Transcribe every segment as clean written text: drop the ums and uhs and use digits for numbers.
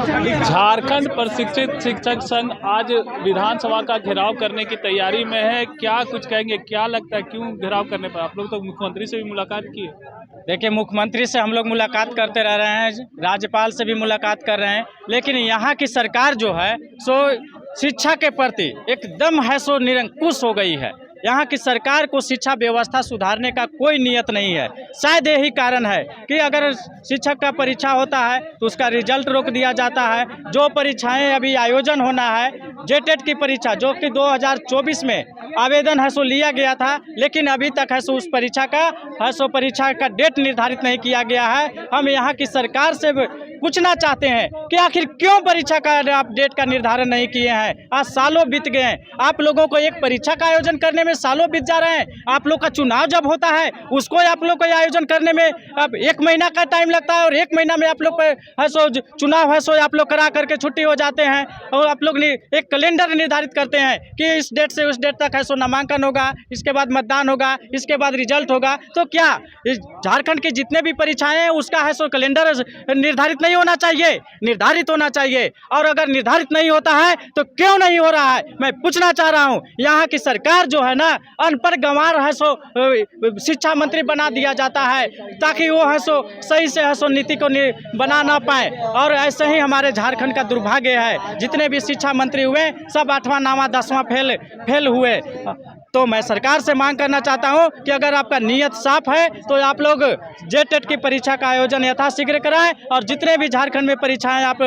झारखंड प्रशिक्षित शिक्षक संघ आज विधानसभा का घेराव करने की तैयारी में है। क्या कुछ कहेंगे, क्या लगता है क्यों घेराव करने पर? आप लोग तो मुख्यमंत्री से भी मुलाकात किए। देखिए, मुख्यमंत्री से हम लोग मुलाकात करते रह रहे हैं, राज्यपाल से भी मुलाकात कर रहे हैं, लेकिन यहाँ की सरकार जो है सो शिक्षा के प्रति एकदम है सो निरंकुश हो गई है। यहाँ की सरकार को शिक्षा व्यवस्था सुधारने का कोई नियत नहीं है। शायद यही कारण है कि अगर शिक्षक का परीक्षा होता है तो उसका रिजल्ट रोक दिया जाता है। जो परीक्षाएं अभी आयोजन होना है, जेटेट की परीक्षा जो कि 2024 में आवेदन है सो लिया गया था, लेकिन अभी तक है सो उस परीक्षा का डेट निर्धारित नहीं किया गया है। हम यहाँ की सरकार से पूछना चाहते हैं कि आखिर क्यों परीक्षा का आप डेट का निर्धारण नहीं किए हैं। आज सालों बीत गए हैं, आप लोगों को एक परीक्षा का आयोजन करने में सालों बीत जा रहे हैं। आप लोग का चुनाव जब होता है उसको आप लोग को आयोजन करने में अब 1 महीना का टाइम लगता है, और 1 महीना में आप लोग है सो चुनाव है सो आप लोग करा करके छुट्टी हो जाते हैं। और आप लोग एक कैलेंडर निर्धारित करते हैं कि इस डेट से उस डेट तक है सो नामांकन होगा, इसके बाद मतदान होगा, इसके बाद रिजल्ट होगा। तो क्या झारखंड की जितने भी परीक्षाएं हैं उसका है सो कैलेंडर निर्धारित नहीं होना चाहिए? निर्धारित होना चाहिए। और अगर निर्धारित नहीं होता है तो क्यों नहीं हो रहा है, मैं पूछना चाह रहा हूं। यहाँ की सरकार जो है ना, अनपढ़ गंवार है सो शिक्षा मंत्री बना दिया जाता है ताकि वो है सो सही से है सो नीति को बना ना पाए। और ऐसे ही हमारे झारखंड का दुर्भाग्य है, जितने भी शिक्षा मंत्री हुए सब 8वां 9वां 10वां फेल हुए। तो मैं सरकार से मांग करना चाहता हूं कि अगर आपका नियत साफ है तो आप लोग जेटेट की परीक्षा का आयोजन यथाशीघ्र कराएं, और जितने भी झारखंड में परीक्षाएं आप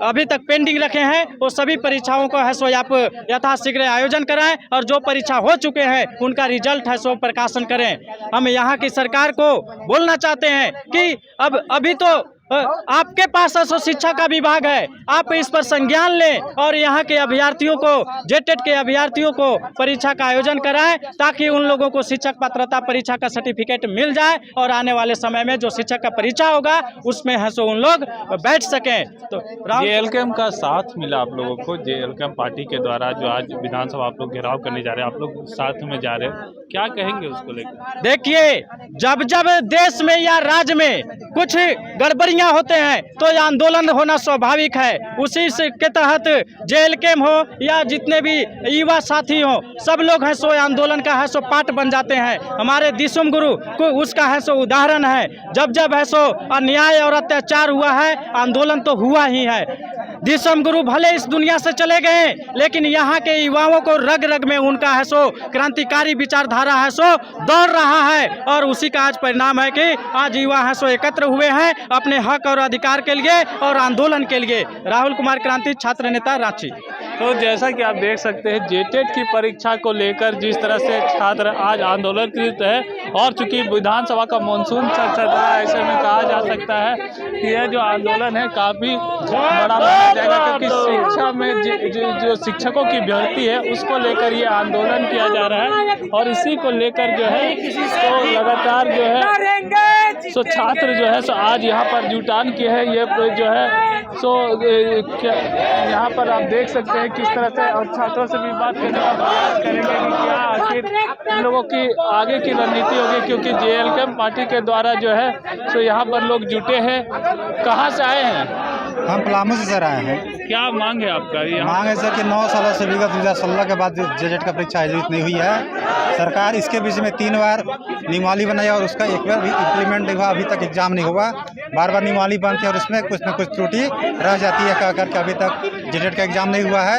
अभी तक पेंडिंग रखे हैं वो सभी परीक्षाओं को है सो आप यथाशीघ्र आयोजन कराएं, और जो परीक्षा हो चुके हैं उनका रिजल्ट है सो प्रकाशन करें। हम यहाँ की सरकार को बोलना चाहते हैं कि अब अभी तो आपके पास है शिक्षा का विभाग है, आप इस पर संज्ञान लें और यहाँ के अभ्यर्थियों को, जेटेट के अभ्यर्थियों को परीक्षा का आयोजन कराएं, ताकि उन लोगों को शिक्षक पात्रता परीक्षा का सर्टिफिकेट मिल जाए और आने वाले समय में जो शिक्षक का परीक्षा होगा उसमें है सो उन लोग बैठ सकें। तो जेएलकेएम का साथ मिला आप लोगों को, जेएलकेएम पार्टी के द्वारा जो आज विधानसभा आप लोग घेराव करने जा रहे हैं, आप लोग साथ में जा रहे हैं, क्या कहेंगे उसको लेकर? देखिए, जब देश में या राज्य में कुछ गड़बड़ियां होते हैं तो आंदोलन होना स्वाभाविक है। उसी से के तहत जेएलकेएम हो या जितने भी युवा साथी हो, सब लोग है सो आंदोलन का है सो पार्ट बन जाते हैं। हमारे दिसुम गुरु को उसका है सो उदाहरण है। जब है सो अन्याय और अत्याचार हुआ है, आंदोलन तो हुआ ही है। दिसुम गुरु भले इस दुनिया से चले गए, लेकिन यहाँ के युवाओं को रग रग में उनका है सो क्रांतिकारी विचारधारा है सो दौड़ रहा है, और उसी का आज परिणाम है कि आज युवा है सो एकत्र हुए हैं अपने हक और अधिकार के लिए और आंदोलन के लिए। राहुल कुमार क्रांति, छात्र नेता, रांची। तो जैसा कि आप देख सकते हैं, जेटेट की परीक्षा को लेकर जिस तरह से छात्र आज आंदोलनकृत है, और चूंकि विधानसभा का मानसून चल रहा है, ऐसे में कहा जा सकता है कि यह जो आंदोलन है काफ़ी बड़ा माना जाएगा, क्योंकि शिक्षा में जो शिक्षकों की भर्ती है उसको लेकर ये आंदोलन किया जा रहा है। और इसी को लेकर जो है तो लगातार जो है सो छात्र जो है सो आज यहाँ पर जुटान किए हैं। ये जो है सो यहाँ पर आप देख सकते हैं किस तरह से, और छात्रों से भी बात करने का प्रयास करेंगे कि क्या आखिर इन लोगों की आगे की रणनीति होगी, क्योंकि जेएलकेएम पार्टी के द्वारा जो है सो यहाँ पर लोग जुटे हैं। कहाँ से आए हैं? हम पलामू से सर आए हैं। क्या मांग है आपका? मांग है सर कि 9 सालों से विगत 2016 के बाद जेटेट का परीक्षा आयोजित नहीं हुई है। सरकार इसके बीच में 3 बार नियमावली बनाई और उसका एक बार भी इम्प्लीमेंट नहीं हुआ। अभी तक एग्जाम नहीं हुआ, बार नियमावली बनती है और उसमें कुछ न कुछ त्रुटि रह जाती है कह करके अभी तक जेटेट का एग्ज़ाम नहीं हुआ है।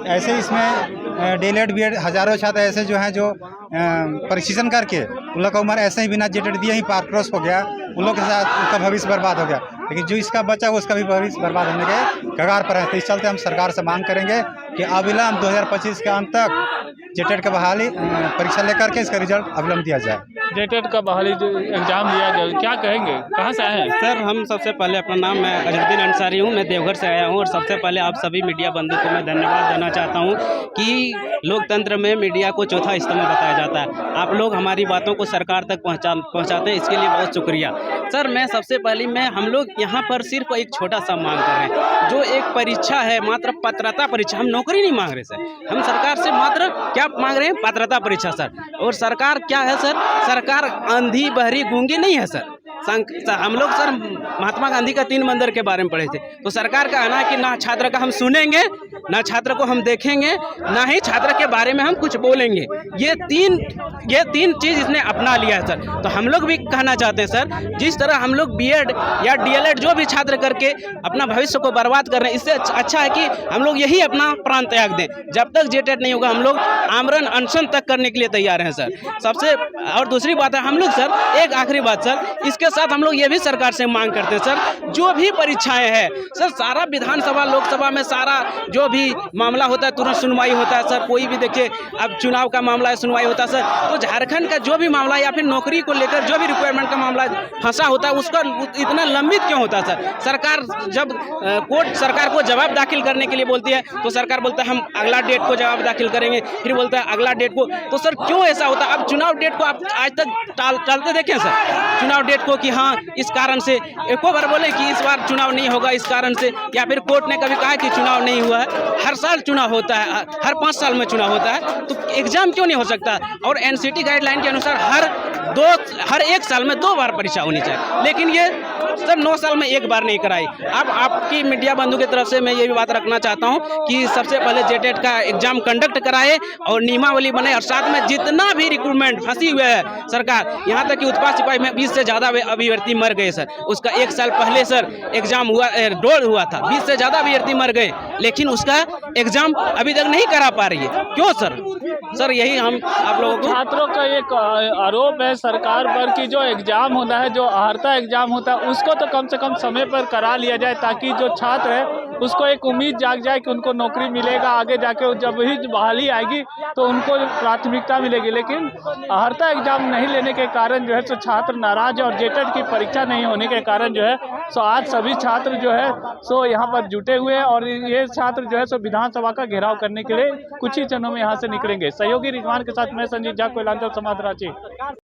ऐसे इसमें डीएलएड बीएड हज़ारों छात्र ऐसे जो हैं जो परीक्षण करके उन लोग का उम्र ऐसे ही बिना जेटेट दिए ही पार क्रॉस हो गया, उन लोग के साथ उनका भविष्य बर्बाद हो गया। लेकिन जो इसका बच्चा है उसका भी भविष्य बर्बाद होने के कगार पर है। तो इस चलते हम सरकार से मांग करेंगे कि अविलंब 2025 के अंत तक जेटेट का बहाली परीक्षा लेकर के इसका रिजल्ट अविलंब दिया जाए। जेटेट का बहाली एग्जाम लिया जाए, क्या कहेंगे? कहाँ से आए हैं सर? हम सबसे पहले, अपना नाम मैं अजरुद्दीन अंसारी हूँ, मैं देवघर से आया हूँ। और सबसे पहले आप सभी मीडिया बंधु को मैं धन्यवाद देना चाहता हूँ कि लोकतंत्र में मीडिया को चौथा स्तंभ बताया जाता है। आप लोग हमारी बातों को सरकार तक पहुँचाते हैं, इसके लिए बहुत शुक्रिया सर। मैं सबसे पहले हम लोग यहाँ पर सिर्फ एक छोटा सा मांग कर रहे हैं, जो एक परीक्षा है, मात्र पात्रता परीक्षा। हम नौकरी नहीं मांग रहे सर, हम सरकार से मात्र क्या मांग रहे हैं? पात्रता परीक्षा सर। और सरकार क्या है सर? सरकार अंधी बहरी गूंगी नहीं है सर। हम लोग सर महात्मा गांधी का 3 मंदिर के बारे में पढ़े थे। तो सरकार का कहना है कि ना छात्र का हम सुनेंगे, ना छात्र को हम देखेंगे, ना ही छात्र के बारे में हम कुछ बोलेंगे। ये तीन चीज़ इसने अपना लिया है सर। तो हम लोग भी कहना चाहते हैं सर, जिस तरह हम लोग बीएड या डीएलएड जो भी छात्र करके अपना भविष्य को बर्बाद कर रहे हैं, इससे अच्छा है कि हम लोग यही अपना प्राण त्याग दें। जब तक जेटेट नहीं होगा हम लोग आमरण अनशन तक करने के लिए तैयार हैं सर। सबसे और दूसरी बात है हम लोग सर, एक आखिरी बात सर, इसके साथ हम लोग ये भी सरकार से मांग करते हैं सर, जो भी परीक्षाएं हैं सर, सारा विधानसभा लोकसभा में सारा जो भी मामला होता है तुरंत सुनवाई होता है सर। कोई भी देखिए अब चुनाव का मामला है, सुनवाई होता है सर। तो झारखंड का जो भी मामला या फिर नौकरी को लेकर जो भी रिक्वायरमेंट का मामला फंसा होता है उसका इतना लंबित क्यों होता है सर। सरकार जब कोर्ट सरकार को जवाब दाखिल करने के लिए बोलती है तो सरकार बोलता है हम अगला डेट को जवाब दाखिल करेंगे, फिर बोलता है अगला डेट को। तो सर क्यों ऐसा होता है? अब चुनाव डेट को आप आज तक टालते देखें सर, चुनाव डेट को कि हाँ इस कारण से, एक बार बोले कि इस बार चुनाव नहीं होगा इस कारण से, या फिर कोर्ट ने कभी कहा कि चुनाव नहीं हुआ है। हर साल चुनाव होता है, हर 5 साल में चुनाव होता है, तो एग्जाम क्यों नहीं हो सकता? और एनसीटी गाइडलाइन के अनुसार हर 1 साल में 2 बार परीक्षा होनी चाहिए, लेकिन ये सर 9 साल में 1 बार नहीं कराई। अब आपकी मीडिया बंधु की तरफ से मैं ये भी बात रखना चाहता हूँ कि सबसे पहले जेटेट का एग्जाम कंडक्ट कराए और नियमावली बने, और साथ में जितना भी रिक्रूटमेंट फंसी हुए है सरकार, यहाँ तक कि उत्पाद सिपाही में 20 से ज़्यादा अभ्यर्थी मर गए सर। उसका 1 साल पहले सर एग्जाम दौड़ हुआ था, 20 से ज़्यादा अभ्यर्थी मर गए, लेकिन उसका एग्जाम अभी तक नहीं करा पा रही है। क्यों सर यही हम आप लोगों को, छात्रों का एक आरोप है सरकार पर कि जो एग्जाम होता है, जो अर्हता एग्जाम होता है, उसको तो कम से कम समय पर करा लिया जाए, ताकि जो छात्र है उसको एक उम्मीद जाग जाए कि उनको नौकरी मिलेगा आगे जाके। जब ही बहाली आएगी तो उनको प्राथमिकता मिलेगी, लेकिन अर्हता एग्जाम नहीं लेने के कारण जो है सो छात्र नाराज है, और जेटेट की परीक्षा नहीं होने के कारण जो है सो आज सभी छात्र जो है सो यहाँ पर जुटे हुए हैं, और ये छात्र जो है सो विधानसभा का घेराव करने के लिए कुछ ही क्षणों में यहाँ से निकलेंगे। सहयोगी रिजवान के साथ मैं संजीव झा, कोयलांचल समाज, रांची।